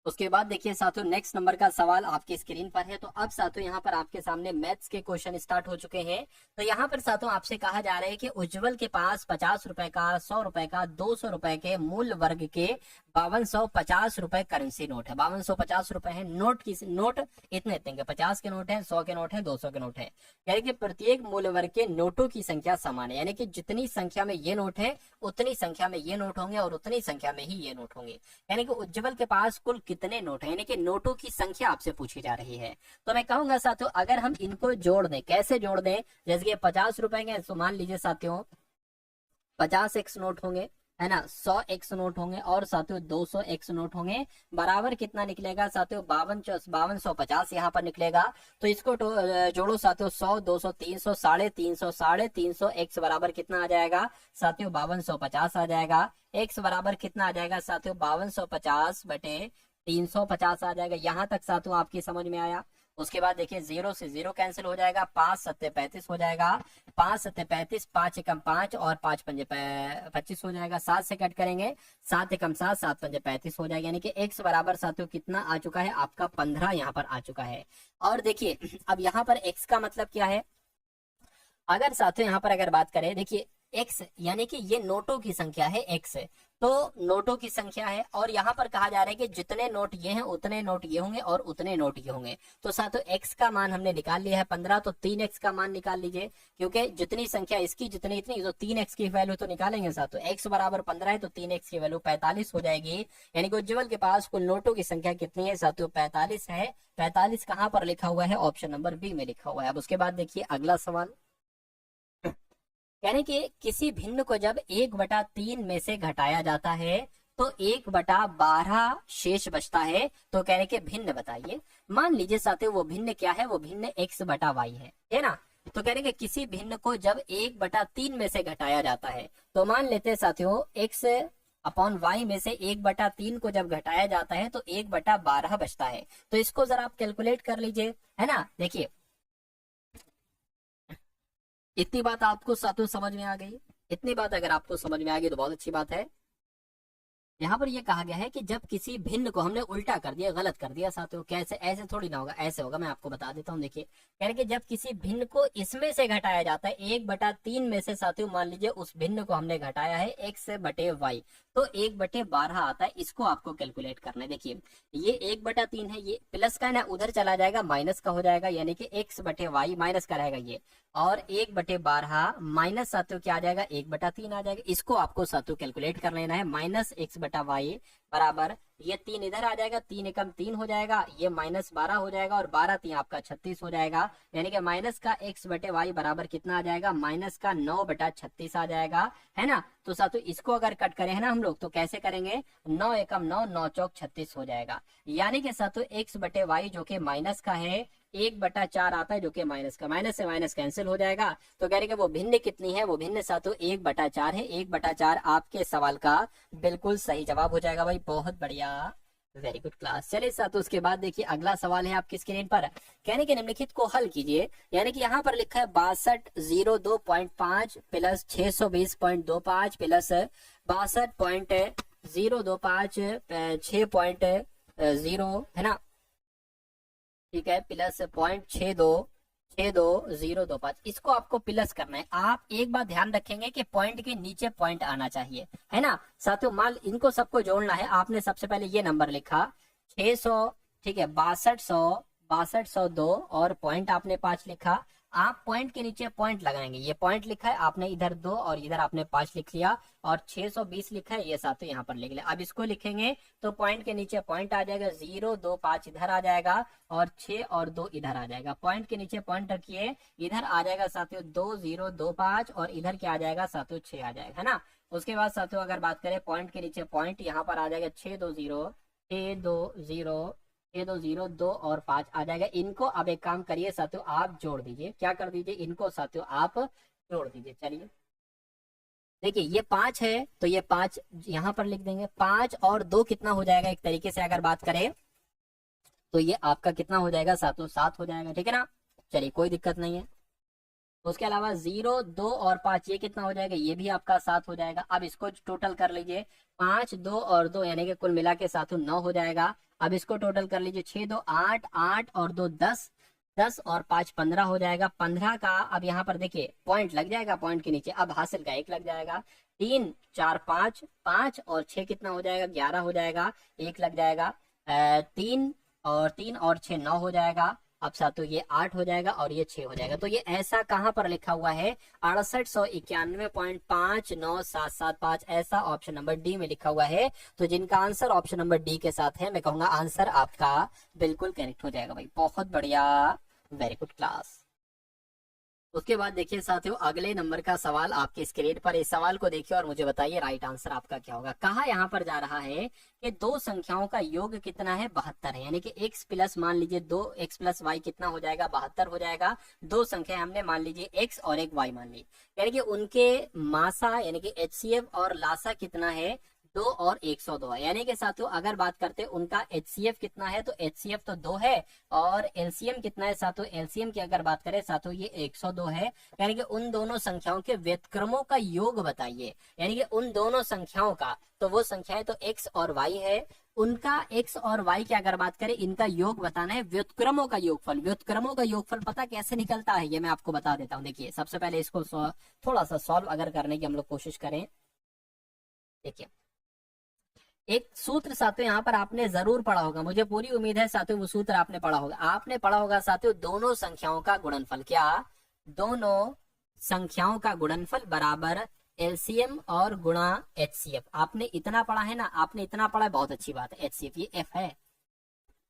उसके बाद देखिए साथियों नेक्स्ट नंबर का सवाल आपकी स्क्रीन पर है। तो अब साथियों यहाँ पर आपके सामने मैथ्स के क्वेश्चन स्टार्ट हो चुके हैं। तो यहाँ पर साथियों आपसे कहा जा रहा है कि उज्जवल के पास 50 रुपए का, 100 रुपए का, 200 रुपए के मूल वर्ग के 5250 रुपए करेंसी नोट है। 5250 रुपए है नोट की, नोट इतने इतने के 50 के नोट है, 100 के नोट है, 200 के नोट है। यानी कि प्रत्येक मूल वर्ग के नोटों की संख्या समान है, यानी कि जितनी संख्या में ये नोट है उतनी संख्या में ये नोट होंगे और उतनी संख्या में ही ये नोट होंगे। यानी कि उज्जवल के पास कुल कितने नोट है, यानी कि नोटों की संख्या आपसे पूछी जा रही है। तो मैं कहूंगा साथियों अगर हम इनको जोड़ दें, कैसे जोड़ दें, जैसे कि 50 रुपए के, तो मान लीजिए साथियों 50 एक्स नोट होंगे, है ना, 100 एक्स नोट होंगे और साथियों 200 एक्स नोट होंगे, बराबर कितना निकलेगा साथियों 5250 यहाँ पर निकलेगा। तो इसको जोड़ो साथियों 100, 200, 300, 350, 350 एक्स बराबर कितना आ जाएगा साथियों 5250 आ जाएगा। एक्स बराबर कितना आ जाएगा साथियों 5250 बटे 350 आ जाएगा। यहाँ तक साथियों आपकी समझ में आया। उसके बाद देखिए 0 से 0 कैंसिल हो जाएगा, 5 सत्ते 35 हो जाएगा, 5 सत्ते 35, 5 एकम 5 और 5 पंजे 25 हो जाएगा। 7 से कट करेंगे, 7 एकम 7, 7 पंजे 35 हो जाएगा। यानी कि x बराबर साथियों कितना आ चुका है आपका 15 यहाँ पर आ चुका है। और देखिए अब यहाँ पर x का मतलब क्या है, अगर साथियों यहाँ पर अगर बात करें, देखिए x यानी कि ये नोटों की संख्या है, x तो नोटों की संख्या है और यहाँ पर कहा जा रहा है कि जितने नोट ये हैं उतने नोट ये होंगे और उतने नोट ये होंगे। तो साथियों x का मान हमने निकाल लिया है 15, तो 3x का मान निकाल लीजिए, क्योंकि जितनी संख्या इसकी जितनी इतनी, तो 3x की वैल्यू तो निकालेंगे साथियों। x बराबर 15 है तो 3x की वैल्यू 45 हो जाएगी। यानी कि उज्जवल के पास कुल नोटों की संख्या कितनी है साथियों 45 है। 45 कहाँ पर लिखा हुआ है, ऑप्शन नंबर बी में लिखा हुआ है। अब उसके बाद देखिए अगला सवाल, यानी कि किसी भिन्न को जब 1/3 में से घटाया जाता है तो 1/12 शेष बचता है, तो कहने के भिन्न बताइए। मान लीजिए साथियों वो भिन्न क्या है, वो भिन्न x/y है ना। तो कहने के किसी भिन्न को जब 1/3 में से घटाया जाता है, तो मान लेते हैं साथियों x अपॉन y में से 1/3 को जब घटाया जाता है तो 1/12 बचता है। तो इसको जरा आप कैलकुलेट कर लीजिए, है ना। देखिए इतनी बात आपको साथियों समझ में आ गई, इतनी बात अगर आपको समझ में आ गई तो बहुत अच्छी बात है। यहाँ पर ये कहा गया है कि जब किसी भिन्न को, हमने उल्टा कर दिया, गलत कर दिया साथियों, कैसे, ऐसे थोड़ी ना होगा, ऐसे होगा, मैं आपको बता देता हूँ। देखिए कह रहे कि जब किसी भिन्न को इसमें से घटाया जाता है 1/3 में से साथियों, मान लीजिए उस भिन्न को हमने घटाया है x/y, तो 1/12 आता है। इसको आपको कैलकुलेट करना है। देखिए ये 1/3 है, ये प्लस का है ना, उधर चला जाएगा माइनस का हो जाएगा, यानी कि x/y माइनस का रहेगा ये, और 1/12 माइनस साथियों क्या आ जाएगा 1/3 आ जाएगा। इसको आपको साथियों कैलकुलेट कर लेना है। माइनस x/y बराबर ये 3 इधर आ जाएगा, 3 एकम 3 हो जाएगा, ये -12 हो जाएगा और 12 3 आपका 36 हो जाएगा। यानी कि माइनस का x/y बराबर कितना आ जाएगा, माइनस का 9/36 आ जाएगा, है ना। तो साथियों इसको अगर कट करें है ना हम लोग, तो कैसे करेंगे, 9 एकम 9, 9 चौक 36 हो जाएगा। यानी कि साथियों x/y जो कि माइनस का है, 1/4 आता है जो कि माइनस का, माइनस से माइनस कैंसिल हो जाएगा। तो कह रहे कि वो भिन्न कितनी है, वो भिन्न साथियों 1/4 है। 1/4 आपके सवाल का बिल्कुल सही जवाब हो जाएगा भाई, बहुत बढ़िया, वेरी गुड क्लास। चलिए साथियों उसके बाद देखिए अगला सवाल है आपकी स्क्रीन पर, कहने के निम्नलिखित को हल कीजिए। यानी कि यहाँ पर लिखा है 6202.5 प्लस 620.25 प्लस 62.025 6.0 है ना, ठीक है, प्लस 0.626025, इसको आपको प्लस करना है। आप एक बात ध्यान रखेंगे कि पॉइंट के नीचे पॉइंट आना चाहिए, है ना साथियों। मान इनको सबको जोड़ना है, आपने सबसे पहले ये नंबर लिखा 600, ठीक है, 6202 और पॉइंट आपने 5 लिखा। आप पॉइंट के नीचे पॉइंट लगाएंगे, ये पॉइंट लिखा है आपने, इधर 2 और इधर आपने 5 लिख लिया, और 620 लिखा है ये साथियों यहाँ पर लिख लिया। अब इसको लिखेंगे तो पॉइंट के नीचे पॉइंट आ जाएगा, 0 2 5 इधर आ जाएगा और 6 और 2 इधर आ जाएगा। पॉइंट के नीचे पॉइंट रखिए, इधर आ जाएगा साथियों 2025 और इधर क्या आ जाएगा साथियों 6 आ जाएगा, है ना। उसके बाद साथियों अगर बात करें पॉइंट के नीचे पॉइंट, यहाँ पर आ जाएगा 620 2 और 5 आ जाएगा। इनको अब एक काम करिए साथियों, आप जोड़ दीजिए, क्या कर दीजिए, इनको साथियों आप जोड़ दीजिए। चलिए देखिए ये 5 है तो ये 5 यहाँ पर लिख देंगे, 5 और 2 कितना हो जाएगा, एक तरीके से अगर बात करें तो ये आपका कितना हो जाएगा साथियों 7 हो जाएगा, ठीक है ना। चलिए कोई दिक्कत नहीं है। उसके अलावा 0, 2 और 5 ये कितना हो जाएगा, ये भी आपका 7 हो जाएगा। अब इसको टोटल कर लीजिए, 5, 2 और 2 यानी कि कुल मिला के 7 9 हो जाएगा। अब इसको टोटल कर लीजिए, 6 2 8, 8 और 2 10, 10 और 5 15 हो जाएगा। 15 का अब यहाँ पर देखिए पॉइंट लग जाएगा, पॉइंट के नीचे अब हासिल का 1 लग जाएगा। 3 4 5, 5 और 6 कितना हो जाएगा, 11 हो जाएगा, 1 लग जाएगा। 3 और 6 9 हो जाएगा। अब साथ तो ये 8 हो जाएगा और ये 6 हो जाएगा। तो ये ऐसा कहाँ पर लिखा हुआ है, 6891.59775, ऐसा ऑप्शन नंबर डी में लिखा हुआ है। तो जिनका आंसर ऑप्शन नंबर डी के साथ है, मैं कहूंगा आंसर आपका बिल्कुल करेक्ट हो जाएगा भाई, बहुत बढ़िया, वेरी गुड क्लास। उसके बाद देखिए साथियों, अगले नंबर का सवाल आपके स्क्रीन पर, इस सवाल को देखिए और मुझे बताइए राइट आंसर आपका क्या होगा। कहा यहाँ पर जा रहा है कि दो संख्याओं का योग कितना है, 72 है, यानी कि x प्लस मान लीजिए 2x प्लस वाई कितना हो जाएगा, 72 हो जाएगा। दो संख्या हमने मान लीजिए x और एक y मान ली, यानी कि उनके मासा यानी कि HCF और लासा कितना है, 2 और 102 है। यानी कि साथियों अगर बात करते हैं उनका HCF कितना है, तो HCF तो 2 है, और LCM कितना है साथियों, LCM की अगर बात करें साथियों ये 102 है। यानी कि उन दोनों संख्याओं के व्युत्क्रमों का योग बताइए, यानी कि उन दोनों संख्याओं का, तो वो संख्याएं तो x और y है, उनका x और y की अगर बात करें इनका योग बताना है, व्युत्क्रमों का योगफल। व्युत्क्रमों का योगफल पता कैसे निकलता है, ये मैं आपको बता देता हूँ। देखिए सबसे पहले इसको थोड़ा सा सॉल्व अगर करने की हम लोग कोशिश करें। देखिए एक सूत्र साथियों यहाँ पर आपने जरूर पढ़ा होगा, मुझे पूरी उम्मीद है साथियों वो सूत्र आपने पढ़ा होगा। आपने पढ़ा होगा साथियों, दोनों संख्याओं का गुणनफल, क्या, दोनों संख्याओं का गुणनफल बराबर LCM और गुणा HCF। आपने इतना पढ़ा है ना, आपने इतना पढ़ा है, बहुत अच्छी बात है। HCF ये F है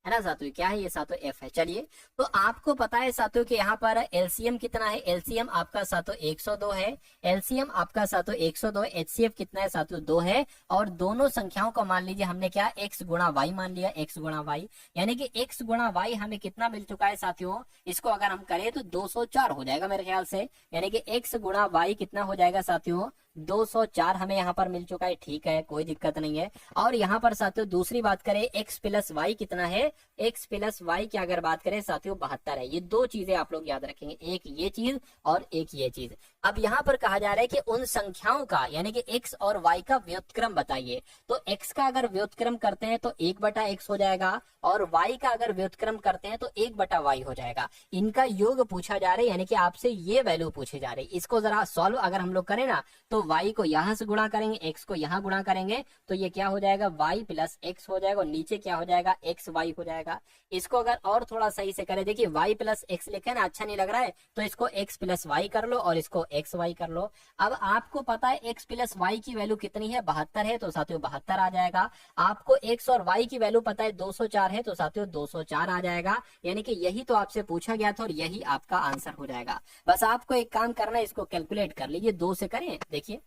ना साथियों, क्या है ये साथियों, F है। चलिए तो आपको पता है साथियों कि यहाँ पर LCM कितना है, LCM आपका साथियों 102 है, LCM आपका साथियों 102, HCF कितना है साथियों 2 है। और दोनों संख्याओं को मान लीजिए हमने क्या, x गुणा y मान लिया, x गुणा y, यानी कि x गुणा y हमें कितना मिल चुका है साथियों, इसको अगर हम करें तो 204 हो जाएगा मेरे ख्याल से, यानी कि x गुणा y कितना हो जाएगा साथियों, 204 हमें यहाँ पर मिल चुका है। ठीक है, कोई दिक्कत नहीं है। और यहाँ पर साथियों दूसरी बात करें, x प्लस वाई कितना है, x प्लस वाई की अगर बात करें साथियों 72 है। ये दो चीजें आप लोग याद रखेंगे, एक ये चीज और एक ये चीज। अब यहाँ पर कहा जा रहा है कि उन संख्याओं का यानी कि x और y का व्युत्क्रम बताइए। तो x का अगर व्युत्क्रम करते हैं तो 1/x हो जाएगा, और y का अगर व्युत्क्रम करते हैं तो 1/y हो जाएगा। इनका योग पूछा जा रहा है, यानी कि आपसे ये वैल्यू पूछी जा रही है। इसको जरा सॉल्व अगर हम लोग करें ना, तो y को यहाँ से गुणा करेंगे, x को यहाँ गुणा करेंगे, तो ये क्या हो जाएगा, y प्लस x हो जाएगा, और नीचे क्या हो जाएगा, x y हो जाएगा। इसको अगर और थोड़ा सही से करें, देखिए y प्लस x लिखे ना, अच्छा नहीं लग रहा है, तो इसको x प्लस वाई कर लो और इसको एक्स वाई कर लो। अब आपको पता है x प्लस वाई की वैल्यू कितनी है, 72 है, तो साथियों 72 आ जाएगा। आपको x और y की वैल्यू पता है 204 है, तो साथियों 204 आ जाएगा। यानी कि यही तो आपसे पूछा गया था और यही आपका आंसर हो जाएगा। बस आपको एक काम करना है, इसको कैलकुलेट कर लीजिए, 2 से करें, देखिए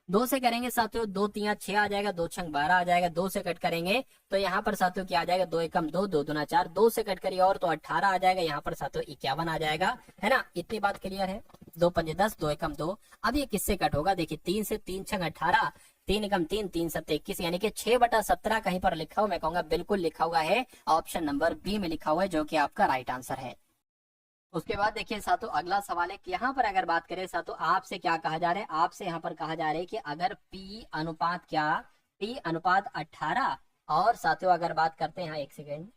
2 से करेंगे साथियों, 2 3 6 आ जाएगा, 2 6 12 आ जाएगा। 2 से कट करेंगे तो यहाँ पर साथियों क्या आ जाएगा, 2 एकम 2, 2 दूना 4, 2 से कट करिए और तो 18 आ जाएगा। यहाँ पर साथियों 51 आ जाएगा, है ना, इतनी बात क्लियर है। 2 पंजे 10, 2 एकम 2। अब ये किससे कट होगा, देखिए 3 से, 3 6 18, 3 एकम 3, 3 7 21, यानी कि 6/17 कहीं पर लिखा हुआ, मैं कहूंगा बिल्कुल लिखा हुआ है, ऑप्शन नंबर बी में लिखा हुआ है, जो कि आपका राइट आंसर है। उसके बाद देखिए साथियों अगला सवाल है कि यहाँ पर अगर बात करें साथियों, आपसे क्या कहा जा रहा है, आपसे यहाँ पर कहा जा रहा है कि अगर P अनुपात क्या, P अनुपात 18, और साथियों अगर बात करते हैं, यहाँ एक सेकेंड,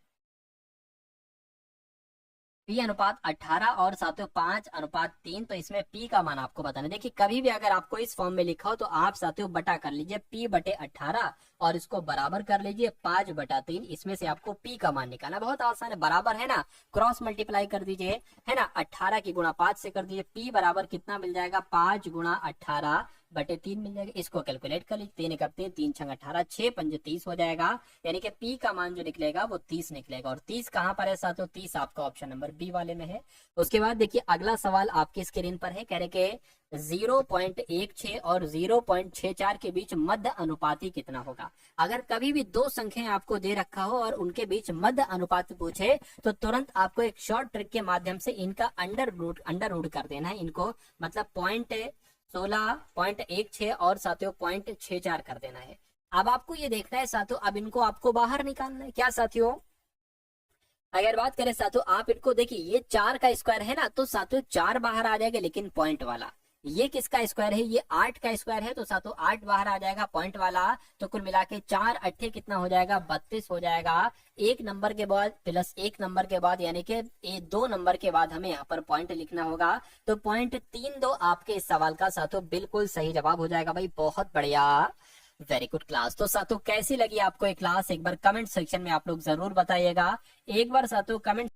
P अनुपात 18 और साथियों 5:3, तो इसमें P का मान आपको बताना है। देखिए कभी भी अगर आपको इस फॉर्म में लिखा हो तो आप साथियों बटा कर लीजिए, P/18 और इसको बराबर कर लीजिए 5/3, इसमें से आपको P का मान निकालना बहुत आसान है, बराबर है ना, क्रॉस मल्टीप्लाई कर दीजिए, है ना, 18 की गुणा 5 से कर दीजिए, P बराबर कितना मिल जाएगा, 5 गुणा 18/3 मिल जाएगा। इसको कैलकुलेट कर लीजिए, 3 एकम 3, 3 6 18, 6 पंजे 30 हो जाएगा, यानी कि P का मान जो निकलेगा वो 30 निकलेगा। और 30 कहाँ पर है साथियों, 30 आपका ऑप्शन नंबर बी वाले में है। उसके बाद देखिए अगला सवाल आपकी स्क्रीन पर है, कह रहे कि 0.16 और 0.64 के बीच मध्य अनुपाती कितना होगा। अगर कभी भी दो संख्याएं आपको दे रखा हो और उनके बीच मध्य अनुपात पूछे, तो तुरंत आपको एक शॉर्ट ट्रिक के माध्यम से इनका अंडर रूट कर देना है, इनको मतलब 0.16 और साथियों 0.64 कर देना है। अब आपको ये देखना है साथियों, अब इनको आपको बाहर निकालना है, क्या साथियों, अगर बात करें साथियों, आप इनको देखिए, ये 4 का स्क्वायर है ना, तो साथियों 4 बाहर आ जाएगा लेकिन पॉइंट वाला। ये किसका स्क्वायर है? ये 8 का स्क्वायर है, तो साथियों 8 बाहर आ जाएगा पॉइंट वाला। तो कुल मिला के 4 अट्ठे कितना हो जाएगा? 32 हो जाएगा। एक नंबर के बाद प्लस एक नंबर के बाद, यानी कि 2 नंबर के बाद हमें यहाँ पर पॉइंट लिखना होगा। तो पॉइंट 3 2 आपके इस सवाल का साथियों बिल्कुल सही जवाब हो जाएगा भाई। बहुत बढ़िया, वेरी गुड क्लास। तो साथियों कैसी लगी आपको ये क्लास? एक बार कमेंट सेक्शन में आप लोग जरूर बताइएगा। एक बार साथियों कमेंट